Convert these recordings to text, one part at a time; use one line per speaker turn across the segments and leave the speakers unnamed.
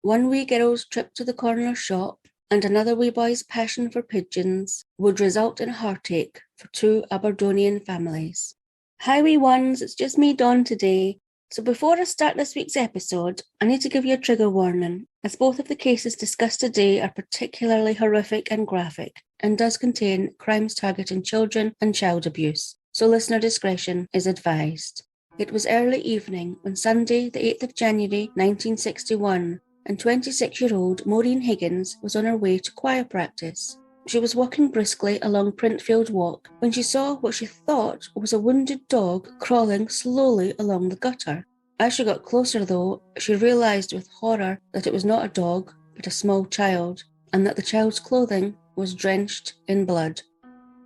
One wee girl's trip to the corner shop and another wee boy's passion for pigeons would result in a heartache for two Aberdonian families. Hi wee ones, it's just me Dawn today. So before I start this week's episode, I need to give you a trigger warning, as both of the cases discussed today are particularly horrific and graphic, and does contain crimes targeting children and child abuse, so listener discretion is advised. It was early evening on Sunday the 8th of January 1961, and 26-year-old Maureen Higgins was on her way to choir practice. She was walking briskly along Printfield Walk when she saw what she thought was a wounded dog crawling slowly along the gutter. As she got closer though, she realised with horror that it was not a dog, but a small child, and that the child's clothing was drenched in blood.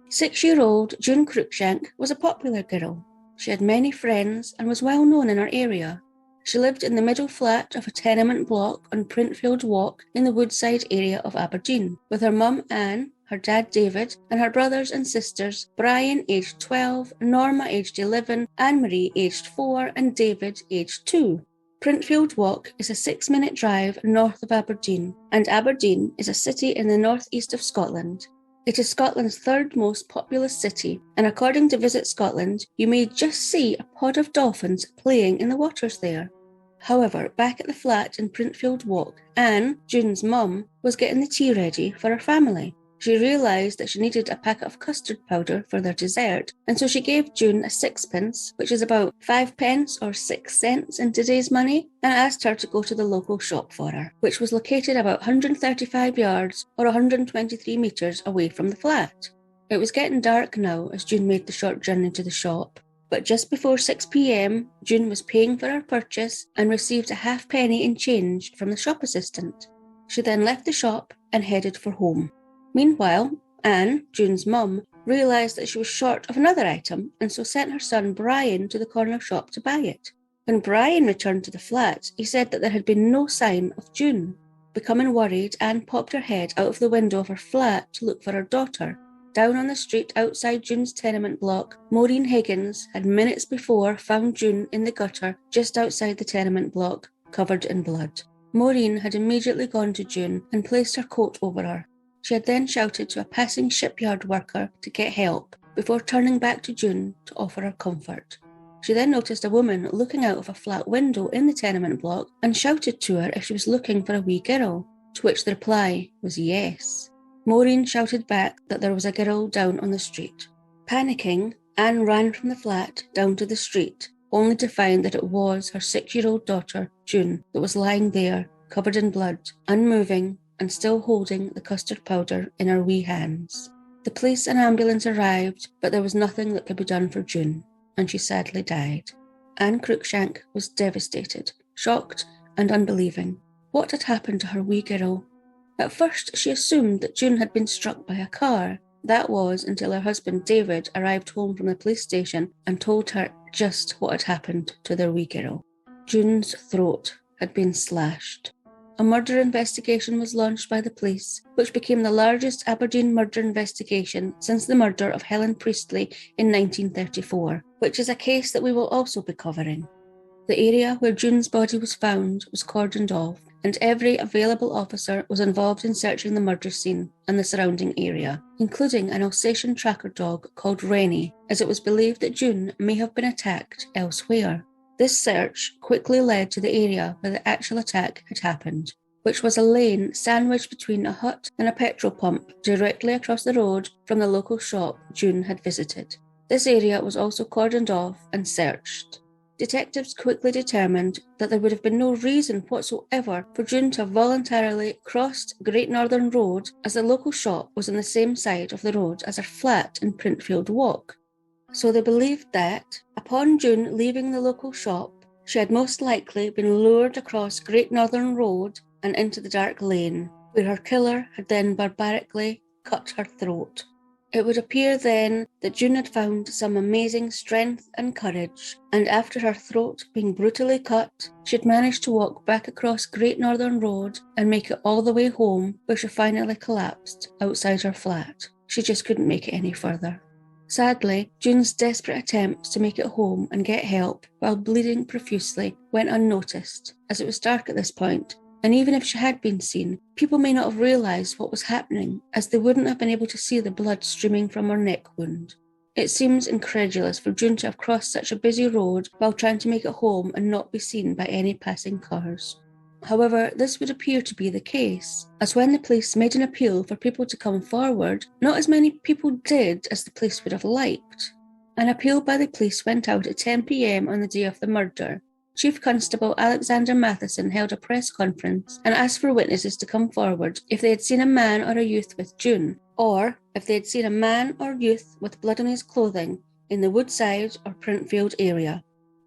6-year-old June Cruikshank was a popular girl. She had many friends and was well known in her area. She lived in the middle flat of a tenement block on Printfield Walk in the Woodside area of Aberdeen, with her mum Anne, her dad David, and her brothers and sisters Brian aged 12, Norma aged 11, Anne-Marie aged 4 and David aged 2. Printfield Walk is a 6-minute drive north of Aberdeen, and Aberdeen is a city in the northeast of Scotland. It is Scotland's third most populous city, and according to Visit Scotland, you may just see a pod of dolphins playing in the waters there. However, back at the flat in Printfield Walk, Anne, June's mum, was getting the tea ready for her family. She realised that she needed a packet of custard powder for their dessert, and so she gave June a sixpence, which is about 5 pence or 6 cents in today's money, and asked her to go to the local shop for her, which was located about 135 yards or 123 metres away from the flat. It was getting dark now as June made the short journey to the shop, but just before 6 p.m, June was paying for her purchase and received a halfpenny in change from the shop assistant. She then left the shop and headed for home. Meanwhile, Anne, June's mum, realised that she was short of another item and so sent her son Brian to the corner shop to buy it. When Brian returned to the flat, he said that there had been no sign of June. Becoming worried, Anne popped her head out of the window of her flat to look for her daughter. Down on the street outside June's tenement block, Maureen Higgins had minutes before found June in the gutter just outside the tenement block, covered in blood. Maureen had immediately gone to June and placed her coat over her. She had then shouted to a passing shipyard worker to get help before turning back to June to offer her comfort. She then noticed a woman looking out of a flat window in the tenement block and shouted to her if she was looking for a wee girl, to which the reply was yes. Maureen shouted back that there was a girl down on the street. Panicking, Anne ran from the flat down to the street, only to find that it was her 6-year-old daughter, June, that was lying there, covered in blood, unmoving, and still holding the custard powder in her wee hands. The police and ambulance arrived, but there was nothing that could be done for June, and she sadly died. Anne Cruikshank was devastated, shocked, and unbelieving. What had happened to her wee girl? At first, she assumed that June had been struck by a car. That was until her husband David arrived home from the police station and told her just what had happened to their wee girl. June's throat had been slashed. A murder investigation was launched by the police, which became the largest Aberdeen murder investigation since the murder of Helen Priestley in 1934, which is a case that we will also be covering. The area where June's body was found was cordoned off, and every available officer was involved in searching the murder scene and the surrounding area, including an Alsatian tracker dog called Rennie, as it was believed that June may have been attacked elsewhere. This search quickly led to the area where the actual attack had happened, which was a lane sandwiched between a hut and a petrol pump directly across the road from the local shop June had visited. This area was also cordoned off and searched. Detectives quickly determined that there would have been no reason whatsoever for June to have voluntarily crossed Great Northern Road, as the local shop was on the same side of the road as her flat in Printfield Walk. So they believed that, upon June leaving the local shop, she had most likely been lured across Great Northern Road and into the dark lane, where her killer had then barbarically cut her throat. It would appear then that June had found some amazing strength and courage, and after her throat being brutally cut, she had managed to walk back across Great Northern Road and make it all the way home, where she finally collapsed outside her flat. She just couldn't make it any further. Sadly, June's desperate attempts to make it home and get help while bleeding profusely went unnoticed, as it was dark at this point, And even if she had been seen, people may not have realised what was happening, as they wouldn't have been able to see the blood streaming from her neck wound. It seems incredulous for June to have crossed such a busy road while trying to make it home and not be seen by any passing cars. However, this would appear to be the case, as when the police made an appeal for people to come forward, not as many people did as the police would have liked. An appeal by the police went out at 10 p.m. on the day of the murder. Chief Constable Alexander Matheson held a press conference and asked for witnesses to come forward if they had seen a man or a youth with June, or if they had seen a man or youth with blood on his clothing in the Woodside or Printfield area.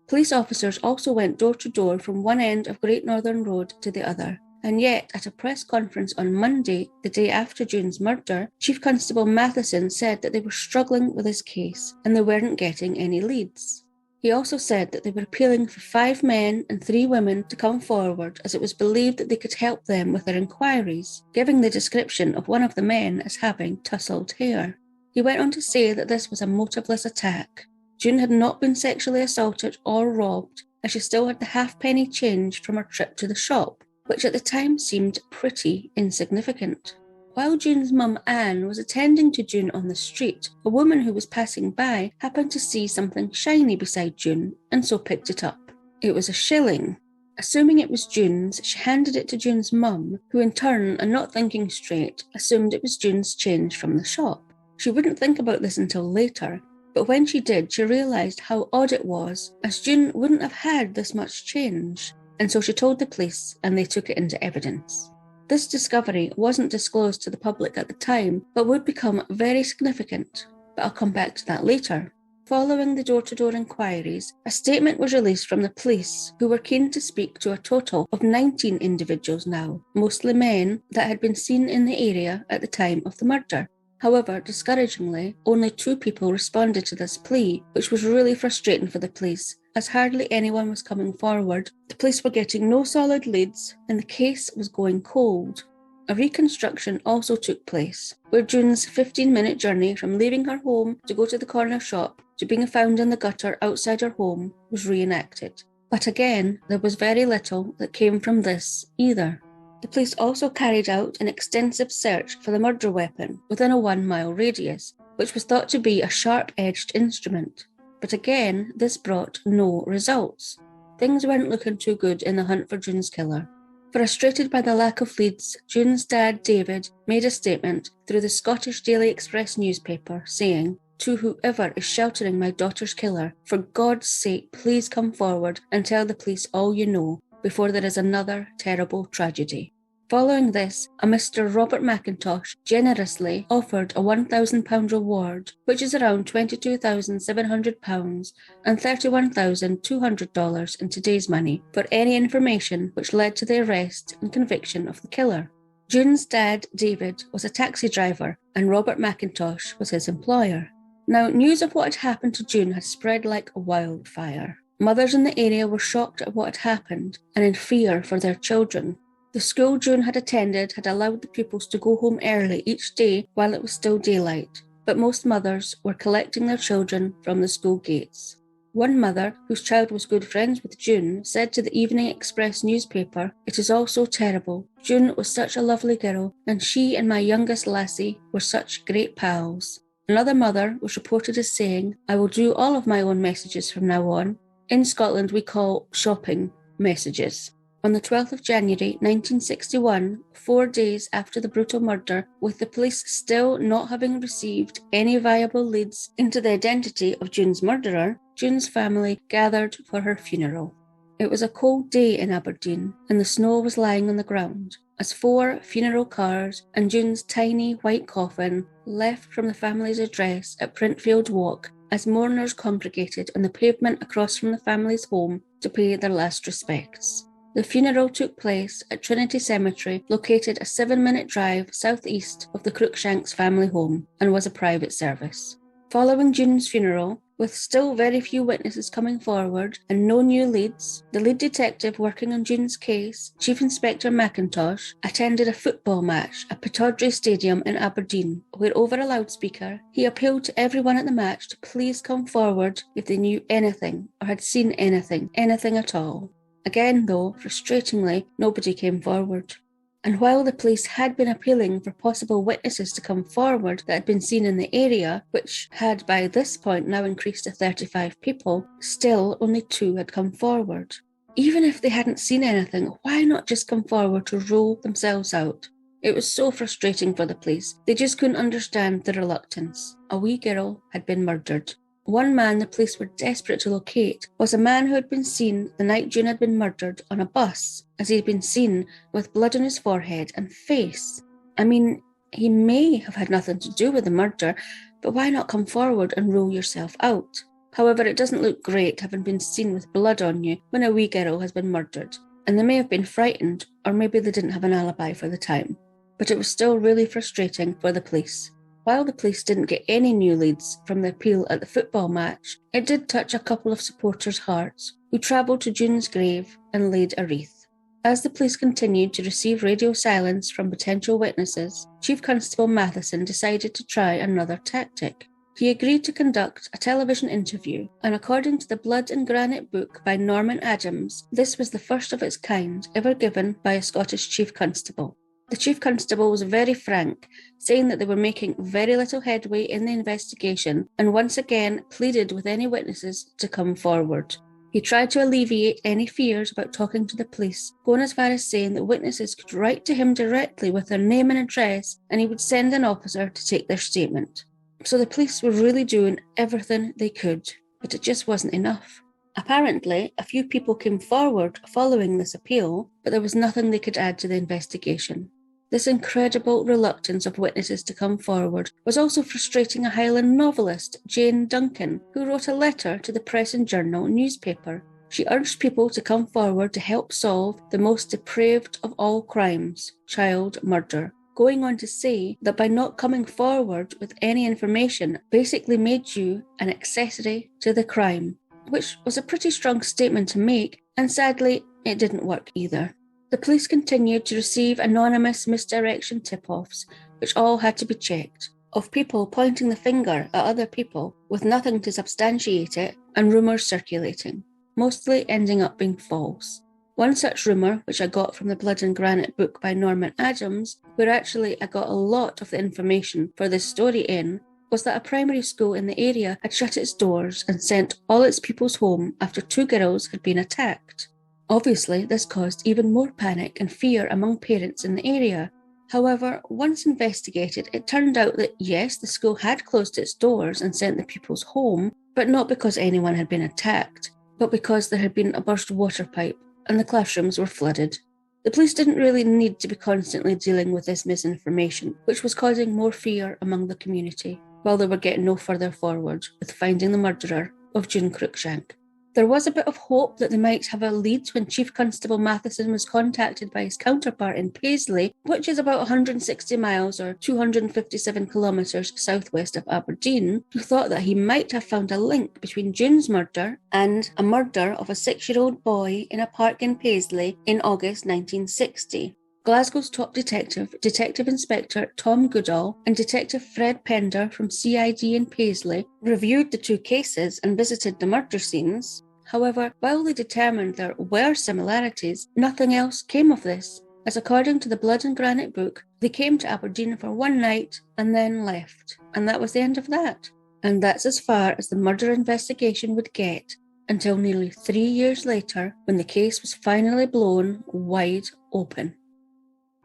Police officers also went door to door from one end of Great Northern Road to the other. And yet, at a press conference on Monday, the day after June's murder, Chief Constable Matheson said that they were struggling with his case and they weren't getting any leads. He also said that they were appealing for 5 men and 3 women to come forward, as it was believed that they could help them with their inquiries, giving the description of one of the men as having tousled hair. He went on to say that this was a motiveless attack. June had not been sexually assaulted or robbed, as she still had the halfpenny change from her trip to the shop, which at the time seemed pretty insignificant. While June's mum Anne was attending to June on the street, a woman who was passing by happened to see something shiny beside June and so picked it up. It was a shilling. Assuming it was June's, she handed it to June's mum, who in turn, and not thinking straight, assumed it was June's change from the shop. She wouldn't think about this until later, but when she did, she realised how odd it was, as June wouldn't have had this much change, and so she told the police and they took it into evidence. This discovery wasn't disclosed to the public at the time, but would become very significant, but I'll come back to that later. Following the door-to-door inquiries, a statement was released from the police, who were keen to speak to a total of 19 individuals now, mostly men, that had been seen in the area at the time of the murder. However, discouragingly, only 2 people responded to this plea, which was really frustrating for the police, as hardly anyone was coming forward. The police were getting no solid leads, and the case was going cold. A reconstruction also took place, where June's 15-minute journey from leaving her home to go to the corner shop to being found in the gutter outside her home was reenacted. But again, there was very little that came from this either. The police also carried out an extensive search for the murder weapon within a 1-mile radius, which was thought to be a sharp-edged instrument. But again, this brought no results. Things weren't looking too good in the hunt for June's killer. Frustrated by the lack of leads, June's dad, David, made a statement through the Scottish Daily Express newspaper saying, "To whoever is sheltering my daughter's killer, for God's sake, please come forward and tell the police all you know before there is another terrible tragedy." Following this, a Mr. Robert McIntosh generously offered a £1,000 reward, which is around £22,700 and $31,200 in today's money, for any information which led to the arrest and conviction of the killer. June's dad, David, was a taxi driver, and Robert McIntosh was his employer. Now, news of what had happened to June had spread like a wildfire. Mothers in the area were shocked at what had happened and in fear for their children. The school June had attended had allowed the pupils to go home early each day while it was still daylight, but most mothers were collecting their children from the school gates. One mother, whose child was good friends with June, said to the Evening Express newspaper, "It is all so terrible. June was such a lovely girl, and she and my youngest lassie were such great pals." Another mother was reported as saying, "I will do all of my own messages from now on." In Scotland, we call shopping messages. On the 12th of January 1961, 4 days after the brutal murder, with the police still not having received any viable leads into the identity of June's murderer, June's family gathered for her funeral. It was a cold day in Aberdeen, and the snow was lying on the ground, as 4 funeral cars and June's tiny white coffin left from the family's address at Printfield Walk as mourners congregated on the pavement across from the family's home to pay their last respects. The funeral took place at Trinity Cemetery, located a 7-minute drive southeast of the Cruikshanks family home, and was a private service. Following June's funeral, with still very few witnesses coming forward and no new leads, the lead detective working on June's case, Chief Inspector McIntosh, attended a football match at Pittodrie Stadium in Aberdeen, where over a loudspeaker, he appealed to everyone at the match to please come forward if they knew anything or had seen anything at all. Again though, frustratingly, nobody came forward. And while the police had been appealing for possible witnesses to come forward that had been seen in the area, which had by this point now increased to 35 people, still only 2 had come forward. Even if they hadn't seen anything, why not just come forward to rule themselves out? It was so frustrating for the police. They just couldn't understand the reluctance. A wee girl had been murdered. One man the police were desperate to locate was a man who had been seen the night June had been murdered on a bus, as he had been seen with blood on his forehead and face. I mean, he may have had nothing to do with the murder, but why not come forward and rule yourself out? However, it doesn't look great having been seen with blood on you when a wee girl has been murdered, and they may have been frightened, or maybe they didn't have an alibi for the time. But it was still really frustrating for the police. While the police didn't get any new leads from the appeal at the football match, it did touch a couple of supporters' hearts who travelled to June's grave and laid a wreath. As the police continued to receive radio silence from potential witnesses, Chief Constable Matheson decided to try another tactic. He agreed to conduct a television interview, and according to the Blood and Granite book by Norman Adams, this was the first of its kind ever given by a Scottish Chief Constable. The Chief Constable was very frank, saying that they were making very little headway in the investigation and once again pleaded with any witnesses to come forward. He tried to alleviate any fears about talking to the police, going as far as saying that witnesses could write to him directly with their name and address and he would send an officer to take their statement. So the police were really doing everything they could, but it just wasn't enough. Apparently, a few people came forward following this appeal, but there was nothing they could add to the investigation. This incredible reluctance of witnesses to come forward was also frustrating a Highland novelist, Jane Duncan, who wrote a letter to the Press and Journal newspaper. She urged people to come forward to help solve the most depraved of all crimes, child murder, going on to say that by not coming forward with any information basically made you an accessory to the crime, which was a pretty strong statement to make, and sadly, it didn't work either. The police continued to receive anonymous misdirection tip-offs, which all had to be checked, of people pointing the finger at other people with nothing to substantiate it, and rumours circulating, mostly ending up being false. One such rumour, which I got from the Blood and Granite book by Norman Adams, where actually I got a lot of the information for this story in, was that a primary school in the area had shut its doors and sent all its pupils home after 2 girls had been attacked. Obviously, this caused even more panic and fear among parents in the area. However, once investigated, it turned out that yes, the school had closed its doors and sent the pupils home, but not because anyone had been attacked, but because there had been a burst water pipe and the classrooms were flooded. The police didn't really need to be constantly dealing with this misinformation, which was causing more fear among the community, while they were getting no further forward with finding the murderer of June Cruikshank. There was a bit of hope that they might have a lead when Chief Constable Matheson was contacted by his counterpart in Paisley, which is about 160 miles or 257 kilometres southwest of Aberdeen, who thought that he might have found a link between June's murder and a murder of a 6-year-old boy in a park in Paisley in August 1960. Glasgow's top detective, Detective Inspector Tom Goodall, and Detective Fred Pender from CID in Paisley reviewed the 2 cases and visited the murder scenes. However, while they determined there were similarities, nothing else came of this, as according to the Blood and Granite book, they came to Aberdeen for one night and then left, and that was the end of that. And that's as far as the murder investigation would get, until nearly 3 years later, when the case was finally blown wide open.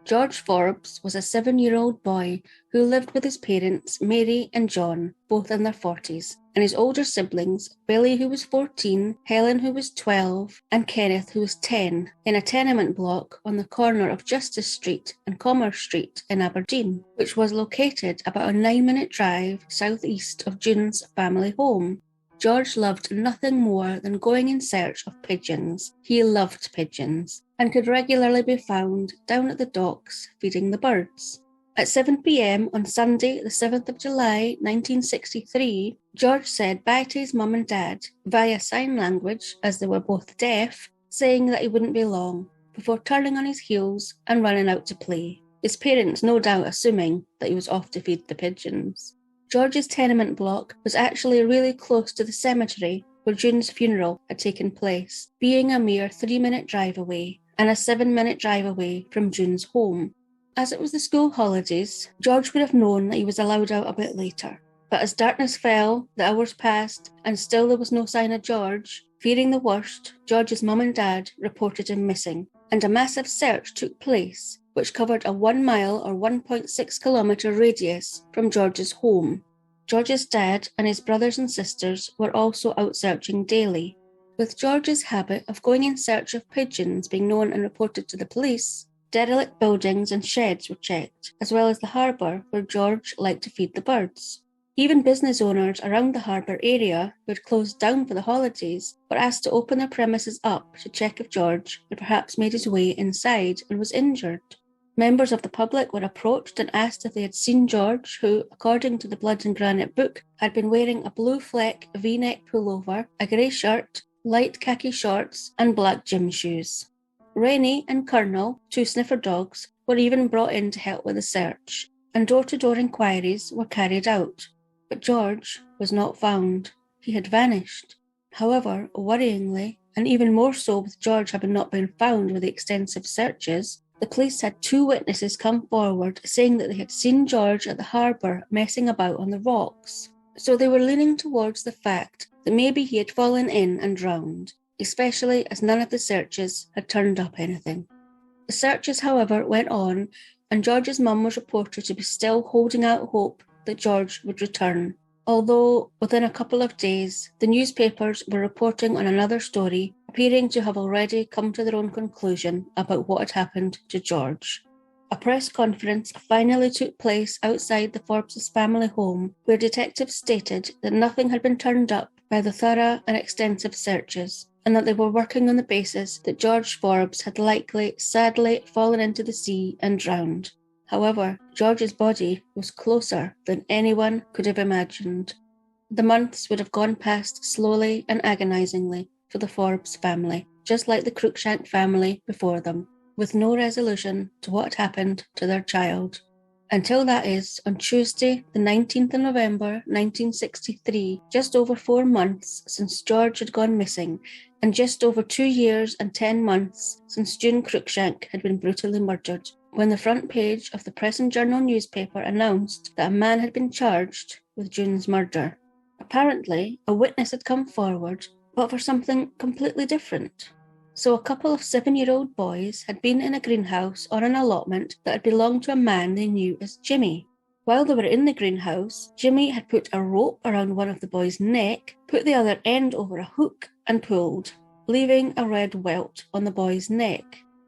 George Forbes was a 7-year-old boy who lived with his parents, Mary and John, both in their 40s, and his older siblings, Billy, who was 14, Helen, who was 12, and Kenneth, who was 10, in a tenement block on the corner of Justice Street and Commerce Street in Aberdeen, which was located about a 9-minute drive southeast of June's family home. George loved nothing more than going in search of pigeons. He loved pigeons, and could regularly be found down at the docks feeding the birds. At 7 p.m. on Sunday, the 7th of July, 1963, George said bye to his mum and dad via sign language, as they were both deaf, saying that he wouldn't be long, before turning on his heels and running out to play, his parents no doubt assuming that he was off to feed the pigeons. George's tenement block was actually really close to the cemetery, where June's funeral had taken place, being a mere 3-minute drive away and a 7-minute drive away from June's home. As it was the school holidays, George would have known that he was allowed out a bit later. But as darkness fell, the hours passed, and still there was no sign of George. Fearing the worst, George's mum and dad reported him missing, and a massive search took place, which covered a 1 mile or 1.6 kilometre radius from George's home. George's dad and his brothers and sisters were also out searching daily. With George's habit of going in search of pigeons being known and reported to the police, derelict buildings and sheds were checked, as well as the harbour where George liked to feed the birds. Even business owners around the harbour area, who had closed down for the holidays, were asked to open their premises up to check if George had perhaps made his way inside and was injured. Members of the public were approached and asked if they had seen George, who, according to the Blood and Granite book, had been wearing a blue fleck V-neck pullover, a grey shirt, light khaki shorts and black gym shoes. Rennie and Colonel, 2 sniffer dogs, were even brought in to help with the search, and door-to-door inquiries were carried out. But George was not found. He had vanished. However, worryingly, and even more so with George having not been found with the extensive searches, the police had 2 witnesses come forward saying that they had seen George at the harbour messing about on the rocks. So they were leaning towards the fact that maybe he had fallen in and drowned, especially as none of the searches had turned up anything. The searches, however, went on, and George's mum was reported to be still holding out hope that George would return, although within a couple of days the newspapers were reporting on another story appearing to have already come to their own conclusion about what had happened to George. A press conference finally took place outside the Forbes' family home, where detectives stated that nothing had been turned up by the thorough and extensive searches, and that they were working on the basis that George Forbes had likely, sadly, fallen into the sea and drowned. However, George's body was closer than anyone could have imagined. The months would have gone past slowly and agonisingly for the Forbes family, just like the Cruikshank family before them, with no resolution to what had happened to their child. Until that is, on Tuesday, the 19th of November 1963, just over 4 months since George had gone missing, and just over 2 years and 10 months since June Cruikshank had been brutally murdered, when the front page of the Press and Journal newspaper announced that a man had been charged with June's murder. Apparently, a witness had come forward, but for something completely different. So a couple of 7-year-old boys had been in a greenhouse on an allotment that had belonged to a man they knew as Jimmy. While they were in the greenhouse, Jimmy had put a rope around one of the boys' neck, put the other end over a hook and pulled, leaving a red welt on the boy's neck.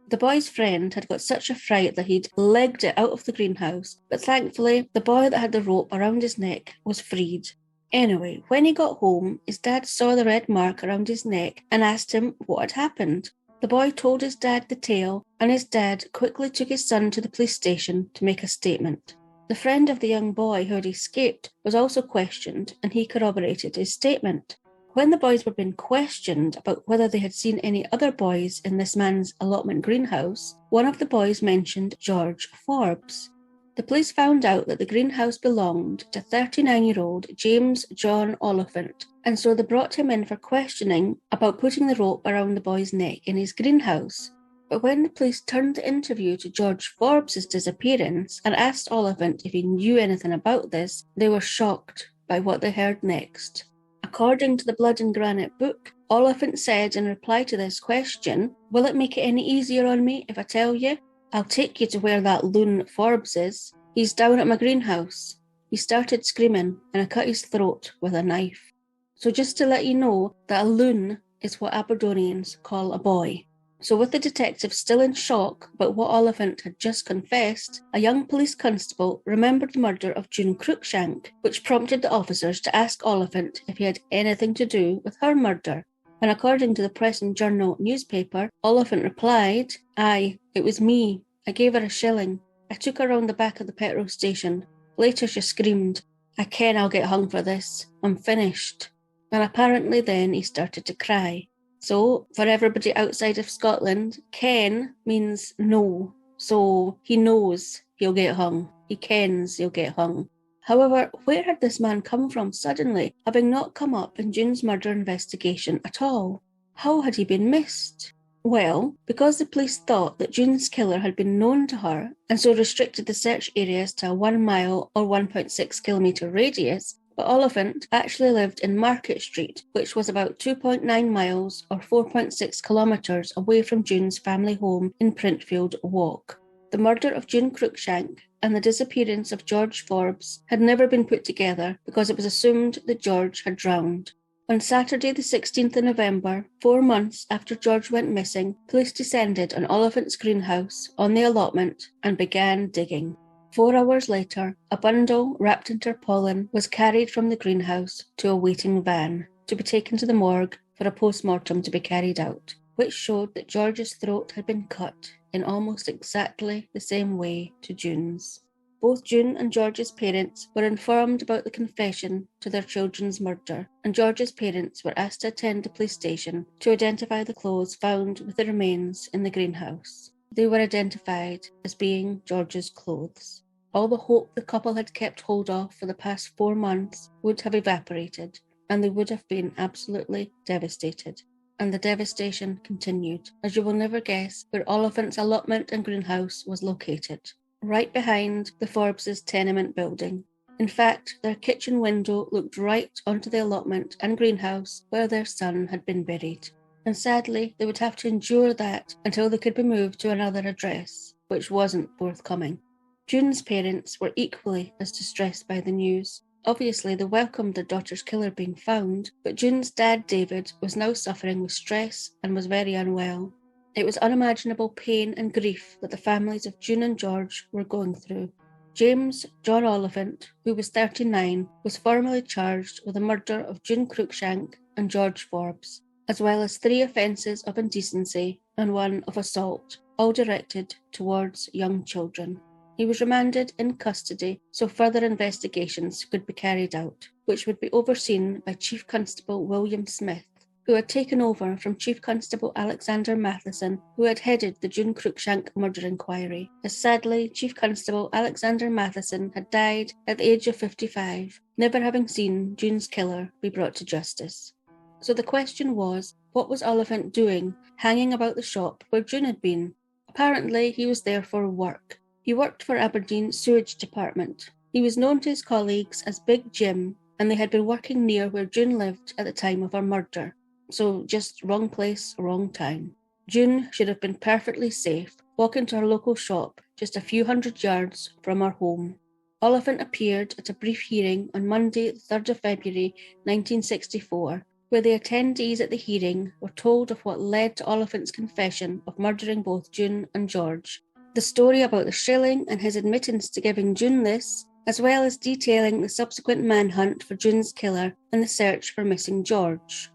The boy's friend had got such a fright that he'd legged it out of the greenhouse, but thankfully the boy that had the rope around his neck was freed. Anyway, when he got home, his dad saw the red mark around his neck and asked him what had happened. The boy told his dad the tale, and his dad quickly took his son to the police station to make a statement. The friend of the young boy who had escaped was also questioned, and he corroborated his statement. When the boys were being questioned about whether they had seen any other boys in this man's allotment greenhouse, one of the boys mentioned George Forbes. The police found out that the greenhouse belonged to 39-year-old James John Oliphant, and so they brought him in for questioning about putting the rope around the boy's neck in his greenhouse. But when the police turned the interview to George Forbes' disappearance and asked Oliphant if he knew anything about this, they were shocked by what they heard next. According to the Blood and Granite book, Oliphant said in reply to this question, "Will it make it any easier on me if I tell you? I'll take you to where that loon Forbes is. He's down at my greenhouse." He started screaming and I cut his throat with a knife. So just to let you know that a loon is what Aberdonians call a boy. So with the detective still in shock about what Oliphant had just confessed, a young police constable remembered the murder of June Cruikshank, which prompted the officers to ask Oliphant if he had anything to do with her murder. And according to the Press and Journal newspaper, Oliphant replied, "Aye, it was me. I gave her a shilling. I took her round the back of the petrol station. Later she screamed, 'I ken I'll get hung for this. I'm finished.' And apparently then he started to cry. So, for everybody outside of Scotland, ken means know. So, he knows he'll get hung. He kens he'll get hung. However, where had this man come from suddenly, having not come up in June's murder investigation at all? How had he been missed? Well, because the police thought that June's killer had been known to her, and so restricted the search areas to a 1 mile or 1.6 kilometre radius, but Oliphant actually lived in Market Street, which was about 2.9 miles or 4.6 kilometres away from June's family home in Printfield Walk. The murder of June Cruikshank and the disappearance of George Forbes had never been put together because it was assumed that George had drowned. On Saturday the 16th of November, 4 months after George went missing, police descended on Oliphant's greenhouse on the allotment and began digging. 4 hours later, a bundle wrapped in tarpaulin was carried from the greenhouse to a waiting van to be taken to the morgue for a post-mortem to be carried out, which showed that George's throat had been cut in almost exactly the same way to June's. Both June and George's parents were informed about the confession to their children's murder, and George's parents were asked to attend the police station to identify the clothes found with the remains in the greenhouse. They were identified as being George's clothes. All the hope the couple had kept hold of for the past 4 months would have evaporated, and they would have been absolutely devastated. And the devastation continued, as you will never guess where Oliphant's allotment and greenhouse was located. Right behind the Forbes' tenement building. In fact, their kitchen window looked right onto the allotment and greenhouse where their son had been buried. And sadly, they would have to endure that until they could be moved to another address, which wasn't forthcoming. June's parents were equally as distressed by the news. Obviously, they welcomed their daughter's killer being found, but June's dad, David, was now suffering with stress and was very unwell. It was unimaginable pain and grief that the families of June and George were going through. James John Oliphant, who was 39, was formally charged with the murder of June Cruikshank and George Forbes, as well as 3 offences of indecency and 1 of assault, all directed towards young children. He was remanded in custody so further investigations could be carried out, which would be overseen by Chief Constable William Smith, who had taken over from Chief Constable Alexander Matheson, who had headed the June Cruikshank murder inquiry, as sadly Chief Constable Alexander Matheson had died at the age of 55, never having seen June's killer be brought to justice. So the question was, what was Oliphant doing, hanging about the shop where June had been? Apparently he was there for work. He worked for Aberdeen Sewage Department. He was known to his colleagues as Big Jim, and they had been working near where June lived at the time of her murder. So just wrong place, wrong time. June should have been perfectly safe, walking to her local shop just a few hundred yards from her home. Oliphant appeared at a brief hearing on Monday, 3rd of February 1964, where the attendees at the hearing were told of what led to Oliphant's confession of murdering both June and George, the story about the shilling and his admittance to giving June this, as well as detailing the subsequent manhunt for June's killer and the search for missing George.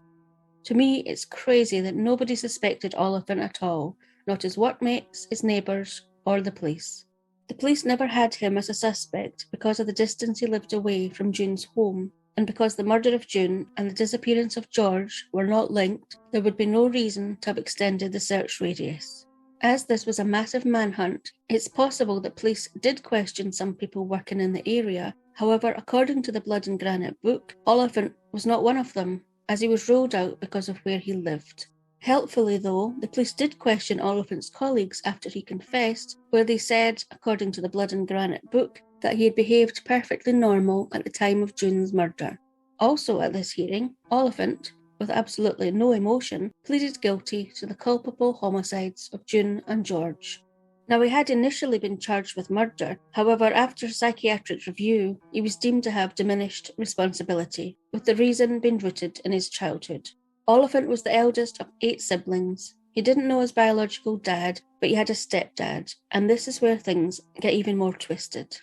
To me, it's crazy that nobody suspected Oliphant at all, not his workmates, his neighbours, or the police. The police never had him as a suspect because of the distance he lived away from June's home, and because the murder of June and the disappearance of George were not linked, there would be no reason to have extended the search radius. As this was a massive manhunt, it's possible that police did question some people working in the area. However, according to the Blood and Granite book, Oliphant was not one of them, as he was ruled out because of where he lived. Helpfully though, the police did question Oliphant's colleagues after he confessed, where they said, according to the Blood and Granite book, that he had behaved perfectly normal at the time of June's murder. Also at this hearing, Oliphant, with absolutely no emotion, pleaded guilty to the culpable homicides of June and George. Now, he had initially been charged with murder. However, after psychiatric review, he was deemed to have diminished responsibility, with the reason being rooted in his childhood. Oliphant was the eldest of 8 siblings. He didn't know his biological dad, but he had a stepdad, and this is where things get even more twisted.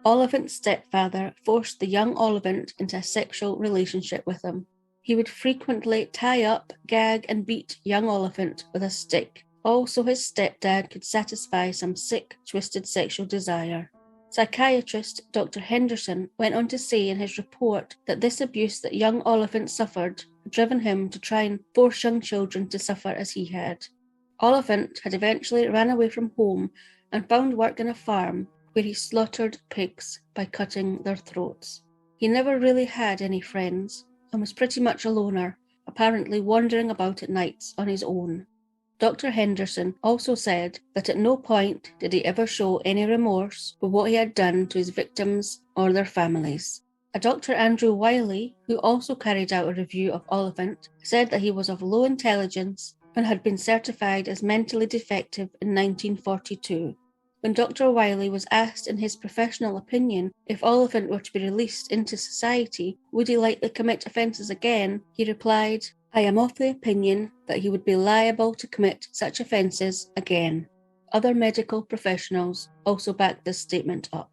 Oliphant's stepfather forced the young Oliphant into a sexual relationship with him. He would frequently tie up, gag, and beat young Oliphant with a stick. Also, his stepdad could satisfy some sick, twisted sexual desire. Psychiatrist Dr. Henderson went on to say in his report that this abuse that young Oliphant suffered had driven him to try and force young children to suffer as he had. Oliphant had eventually ran away from home and found work on a farm, where he slaughtered pigs by cutting their throats. He never really had any friends and was pretty much a loner, apparently wandering about at nights on his own. Dr. Henderson also said that at no point did he ever show any remorse for what he had done to his victims or their families. A Dr. Andrew Wiley, who also carried out a review of Oliphant, said that he was of low intelligence and had been certified as mentally defective in 1942. When Dr. Wiley was asked in his professional opinion if Oliphant were to be released into society, would he likely commit offences again, he replied, "I am of the opinion that he would be liable to commit such offences again." Other medical professionals also backed this statement up.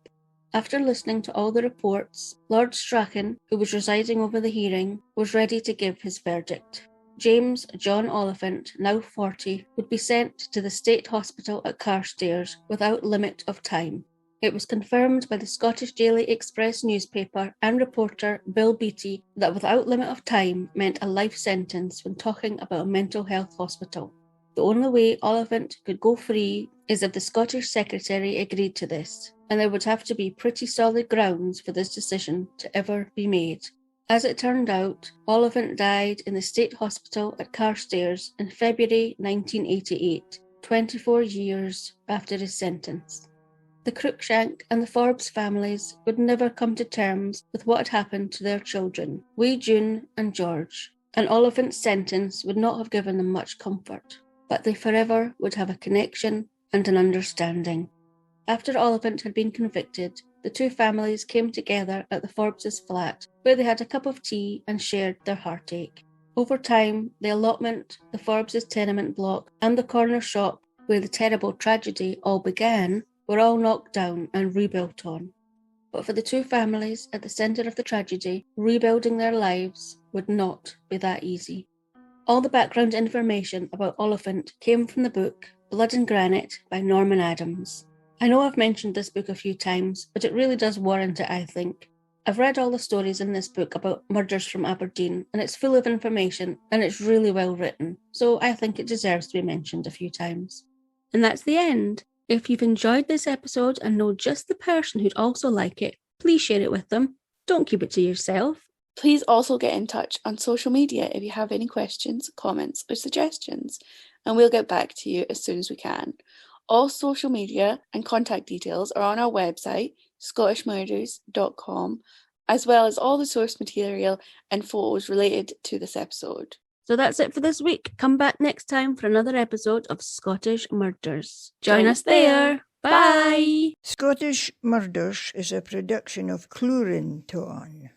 After listening to all the reports, Lord Strachan, who was presiding over the hearing, was ready to give his verdict. James John Oliphant, now 40, would be sent to the State Hospital at Carstairs without limit of time. It was confirmed by the Scottish Daily Express newspaper and reporter Bill Beattie that without limit of time meant a life sentence when talking about a mental health hospital. The only way Oliphant could go free is if the Scottish Secretary agreed to this, and there would have to be pretty solid grounds for this decision to ever be made. As it turned out, Oliphant died in the State Hospital at Carstairs in February 1988, 24 years after his sentence. The Cruikshank and the Forbes families would never come to terms with what had happened to their children, wee June and George, and Oliphant's sentence would not have given them much comfort, but they forever would have a connection and an understanding. After Oliphant had been convicted, the two families came together at the Forbes' flat, where they had a cup of tea and shared their heartache. Over time, the allotment, the Forbes' tenement block, and the corner shop, where the terrible tragedy all began, were all knocked down and rebuilt on. But for the two families at the centre of the tragedy, rebuilding their lives would not be that easy. All the background information about Oliphant came from the book Blood and Granite by Norman Adams. I know I've mentioned this book a few times, but it really does warrant it, I think. I've read all the stories in this book about murders from Aberdeen, and it's full of information, and it's really well written, so I think it deserves to be mentioned a few times. And that's the end. If you've enjoyed this episode and know just the person who'd also like it, please share it with them. Don't keep it to yourself.
Please also get in touch on social media if you have any questions, comments, or suggestions, and we'll get back to you as soon as we can. All social media and contact details are on our website, scottishmurders.com, as well as all the source material and photos related to this episode.
So that's it for this week. Come back next time for another episode of Scottish Murders. Join us there. Bye.
Scottish Murders is a production of Clurin Ton.